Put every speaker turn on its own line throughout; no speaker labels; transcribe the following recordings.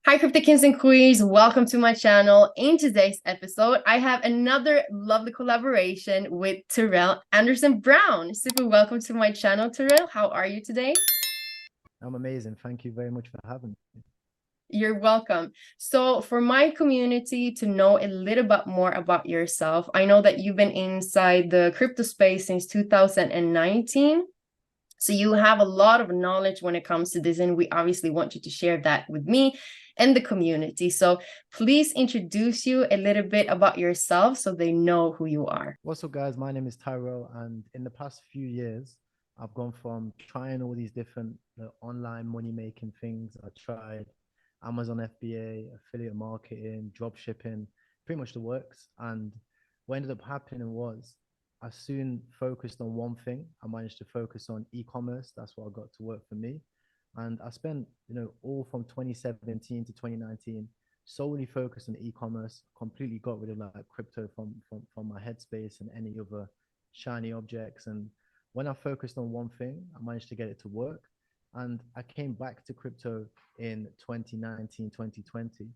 Hi, Crypto Kings and Queens. Welcome to my channel. In today's episode, I have another lovely collaboration with Tyrelle Anderson Brown. Super welcome to my channel, Tyrelle. How are you today?
I'm amazing. Thank you very much for having me.
You're welcome. So, for my community to know a little bit more about yourself, I know that you've been inside the crypto space since 2019. So you have a lot of knowledge when it comes to this, and we obviously want you to share that with me and the community. So please introduce you a little bit about yourself so they know who you are.
What's up, guys? My name is Tyrelle, and in the past few years, I've gone from trying all these different online money making things. I tried Amazon FBA, affiliate marketing, drop shipping, pretty much the works. And what ended up happening was I soon focused on one thing. I managed to focus on e-commerce. That's what I got to work for me. And I spent, all from 2017 to 2019 solely focused on e-commerce, completely got rid of like crypto from my headspace and any other shiny objects. And when I focused on one thing, I managed to get it to work. And I came back to crypto in 2019, 2020,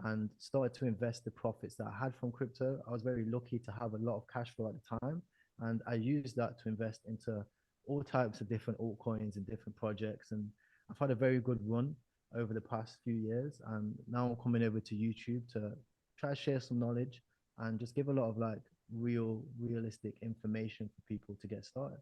and started to invest the profits that I had from crypto. I was very lucky to have a lot of cash flow at the time. And I used that to invest into all types of different altcoins and different projects. And I've had a very good run over the past few years. And now I'm coming over to YouTube to try to share some knowledge and just give a lot of like realistic information for people to get started.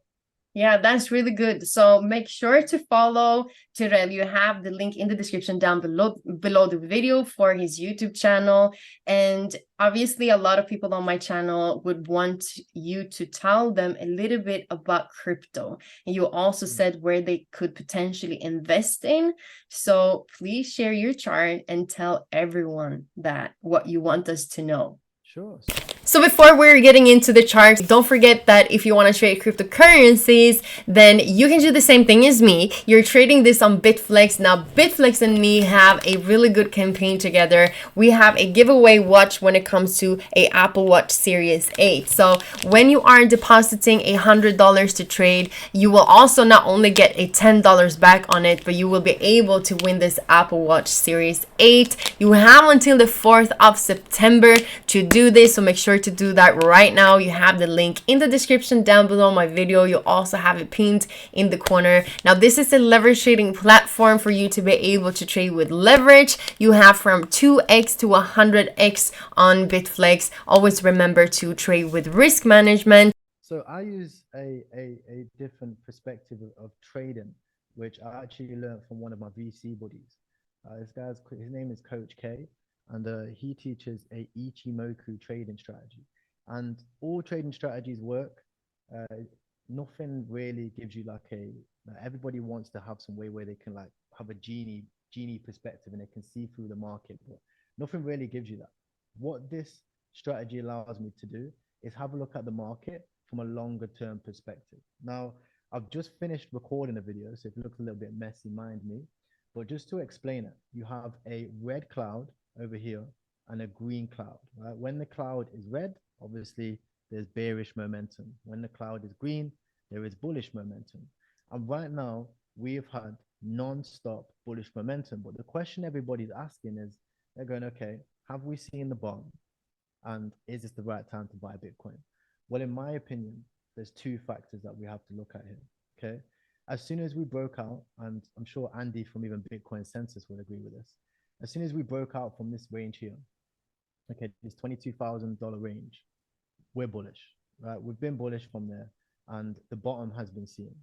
Yeah, that's really good. So make sure to follow Tyrell. You have the link in the description down below the video for his YouTube channel. And obviously, a lot of people on my channel would want you to tell them a little bit about crypto. And you also said where they could potentially invest in. So please share your chart and tell everyone that what you want us to know.
Sure.
So before we're getting into the charts, don't forget that if you want to trade cryptocurrencies, then you can do the same thing as me. You're trading this on Bitflex. Now, Bitflex and me have a really good campaign together. We have a giveaway watch when it comes to a Apple Watch Series 8. So when you are depositing $100 to trade, you will also not only get a $10 back on it, but you will be able to win this Apple Watch Series 8. You have until the 4th of September to do this, so make sure to do that right now. You have the link in the description down below my video. You also have it pinned in the corner. Now, this is a leverage trading platform for you to be able to trade with leverage. You have from 2x to 100x on Bitflex. Always remember to trade with risk management.
So I use a different perspective of trading, which I actually learned from one of my VC buddies. His name is Coach K, and he teaches a Ichimoku trading strategy. And all trading strategies work. Uh, Nothing really gives you everybody wants to have some way where they can like have a genie perspective and they can see through the market, but nothing really gives you that. What this strategy allows me to do is have a look at the market from a longer term perspective. Now, I've just finished recording a video, so if it looks a little bit messy, mind me. But just to explain it, you have a red cloud over here and a green cloud, right? When the cloud is red, obviously there's bearish momentum. When the cloud is green, there is bullish momentum. And right now, we've had non-stop bullish momentum. But the question everybody's asking is, they're going, okay, have we seen the bottom? And is this the right time to buy Bitcoin? Well, in my opinion, there's two factors that we have to look at here. Okay. As soon as we broke out, and I'm sure Andy from even Bitcoin Census will agree with this, as soon as we broke out from this range here, okay, this $22,000 range, we're bullish, right? We've been bullish from there, and the bottom has been seen.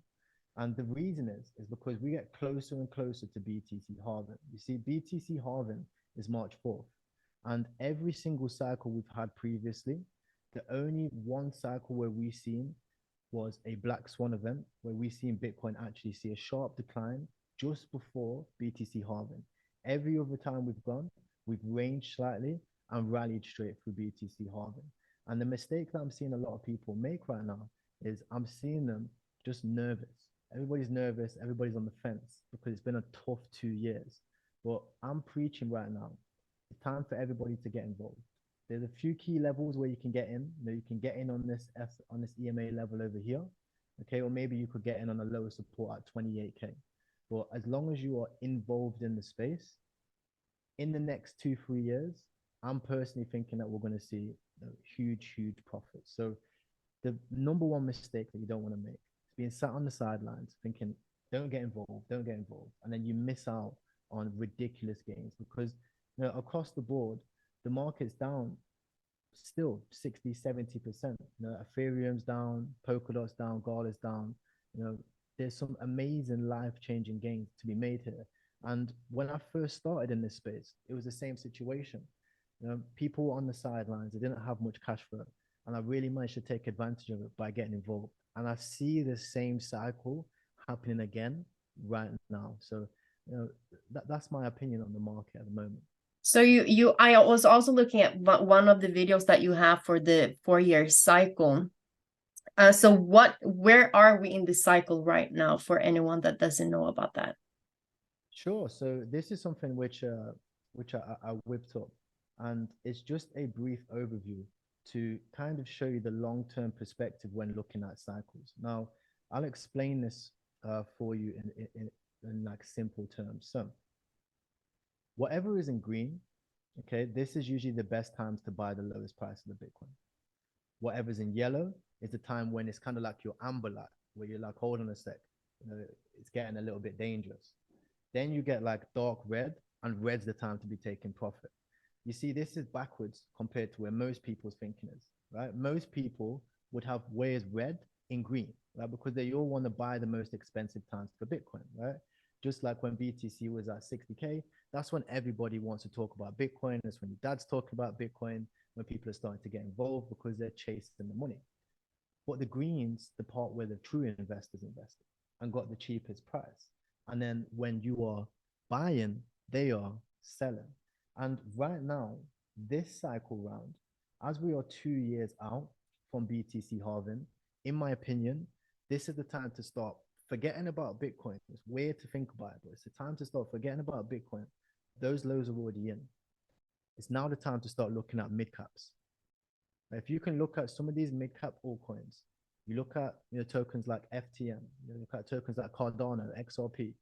And the reason is because we get closer and closer to BTC halving. You see, BTC halving is March 4th. And every single cycle we've had previously, the only one cycle where we've seen was a black swan event where we've seen Bitcoin actually see a sharp decline just before BTC halving. Every other time we've gone, we've ranged slightly and rallied straight through BTC halving. And the mistake that I'm seeing a lot of people make right now is I'm seeing them just nervous. Everybody's nervous. Everybody's on the fence because it's been a tough 2 years. But I'm preaching right now. It's time for everybody to get involved. There's a few key levels where you can get in. You can get in on this EMA level over here, okay, or maybe you could get in on a lower support at 28K. But as long as you are involved in the space, in the next 2 3 years, I'm personally thinking that we're going to see huge profits. So the number one mistake that you don't want to make is being sat on the sidelines thinking, don't get involved. And then you miss out on ridiculous gains because across the board, the market's down still 60-70%. Ethereum's down, Polkadot's down, Gala's down. There's some amazing life-changing gains to be made here. And when I first started in this space, it was the same situation. People were on the sidelines, they didn't have much cash flow, and I really managed to take advantage of it by getting involved. And I see the same cycle happening again right now. So, that's my opinion on the market at the moment.
So I was also looking at one of the videos that you have for the 4-year cycle. So where are we in the cycle right now for anyone that doesn't know about that?
Sure. So this is something which I whipped up, and it's just a brief overview to kind of show you the long-term perspective when looking at cycles. Now, I'll explain this for you in like simple terms. So whatever is in green, okay, this is usually the best times to buy the lowest price of the Bitcoin. Whatever's in yellow is the time when it's kind of like your amber light, where you're like, hold on a sec, it's getting a little bit dangerous. Then you get like dark red, and red's the time to be taking profit. You see, this is backwards compared to where most people's thinking is, right? Most people would have where's red in green, right? Because they all want to buy the most expensive times for Bitcoin, right? Just like when BTC was at 60K, that's when everybody wants to talk about Bitcoin. That's when your dad's talking about Bitcoin, when people are starting to get involved because they're chasing the money. But the greens, the part where the true investors invested and got the cheapest price. And then when you are buying, they are selling. And right now, this cycle round, as we are 2 years out from BTC halving, in my opinion, this is the time to start forgetting about Bitcoin. It's weird to think about it, but it's the time to start forgetting about Bitcoin. Those lows are already in. It's now the time to start looking at mid caps. If you can look at some of these mid cap altcoins, you look at tokens like FTM, you look at tokens like Cardano, XRP.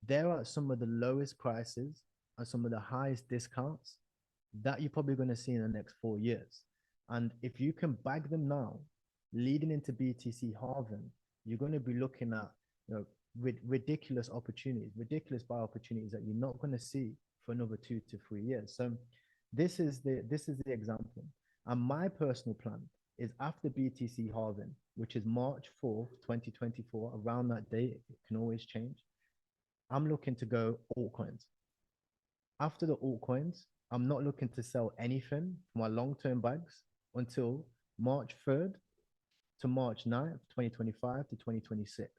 They're at some of the lowest prices and some of the highest discounts that you're probably going to see in the next 4 years. And if you can bag them now, leading into BTC halving, you're going to be looking at ridiculous opportunities, ridiculous buy opportunities that you're not going to see for another 2 to 3 years. So this is the example. And my personal plan is after BTC halving, which is March 4th, 2024, around that date, it can always change. I'm looking to go altcoins. After the altcoins, I'm not looking to sell anything for my long-term bags until March 3rd to March 9th, 2025 to 2026.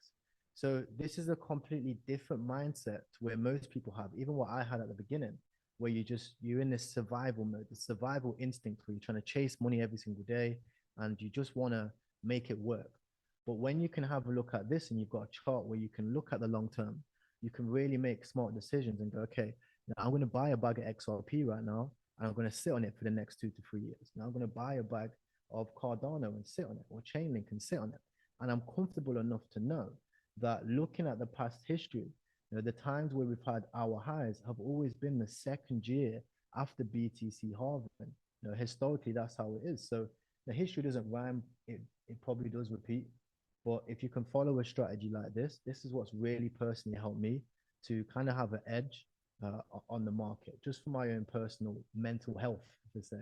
So this is a completely different mindset to where most people have, even what I had at the beginning, where you're in this survival mode, the survival instinct where you're trying to chase money every single day and you just want to make it work. But when you can have a look at this and you've got a chart where you can look at the long term, you can really make smart decisions and go, okay, I'm going to buy a bag of XRP right now and I'm going to sit on it for the next 2 to 3 years. Now I'm going to buy a bag of Cardano and sit on it, or Chainlink and sit on it. And I'm comfortable enough to know that looking at the past history, the times where we've had our highs have always been the second year after BTC halving. Historically, that's how it is. So the history doesn't rhyme. It probably does repeat. But if you can follow a strategy like this is what's really personally helped me to kind of have an edge on the market, just for my own personal mental health, to say.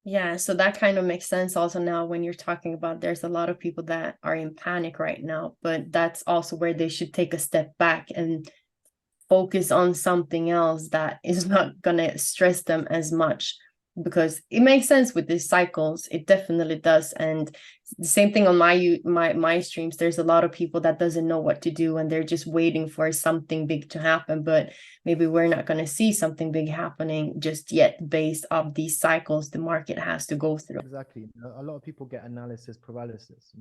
Yeah, so that kind of makes sense also now when you're talking about there's a lot of people that are in panic right now, but that's also where they should take a step back and focus on something else that is not going to stress them as much, because it makes sense with these cycles. It definitely does. And the same thing on my streams, there's a lot of people that doesn't know what to do and they're just waiting for something big to happen, but maybe we're not going to see something big happening just yet based off these cycles the market has to go through.
Exactly. A lot of people get analysis paralysis.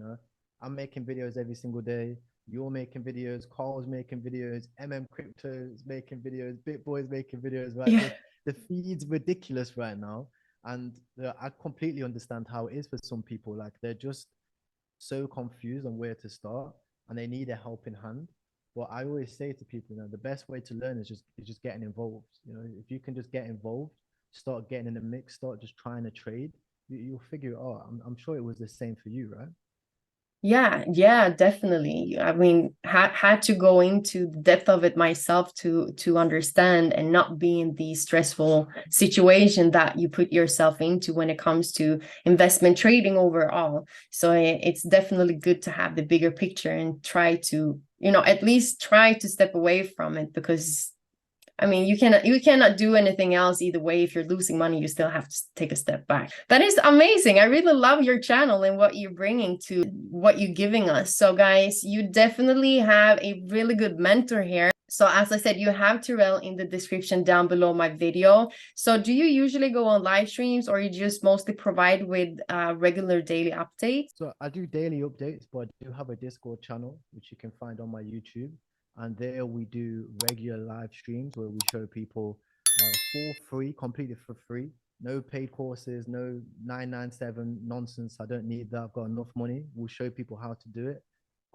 I'm making videos every single day. You're making videos, Carl's making videos, Crypto's making videos, BitBoy's making videos, right?
Yeah.
The feed's ridiculous right now. And I completely understand how it is for some people. Like, they're just so confused on where to start and they need a helping hand. But I always say to people, the best way to learn is just getting involved. If you can just get involved, start getting in the mix, start just trying to trade, you'll figure it out. I'm sure it was the same for you, right?
Yeah, definitely. I mean, had to go into the depth of it myself to understand and not be in the stressful situation that you put yourself into when it comes to investment trading overall. So it's definitely good to have the bigger picture and try to, at least try to step away from it, because I mean, you cannot do anything else either way. If you're losing money, you still have to take a step back. That is amazing. I really love your channel and what you're bringing to what you're giving us. So guys, you definitely have a really good mentor here. So as I said, you have Tyrelle in the description down below my video. So do you usually go on live streams, or you just mostly provide with regular daily updates?
So I do daily updates, but I do have a Discord channel, which you can find on my YouTube. And there we do regular live streams where we show people for free, completely for free. No paid courses, no 997 nonsense. I don't need that. I've got enough money. We'll show people how to do it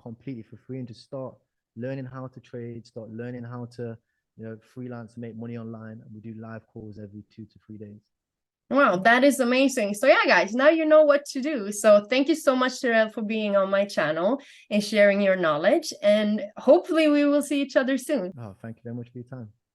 completely for free and just start learning how to trade, start learning how to, freelance, make money online. And we do live calls every 2 to 3 days.
Wow, that is amazing. So yeah, guys, now you know what to do. So thank you so much, Tyrelle, for being on my channel and sharing your knowledge. And hopefully we will see each other soon.
Oh, thank you very much for your time.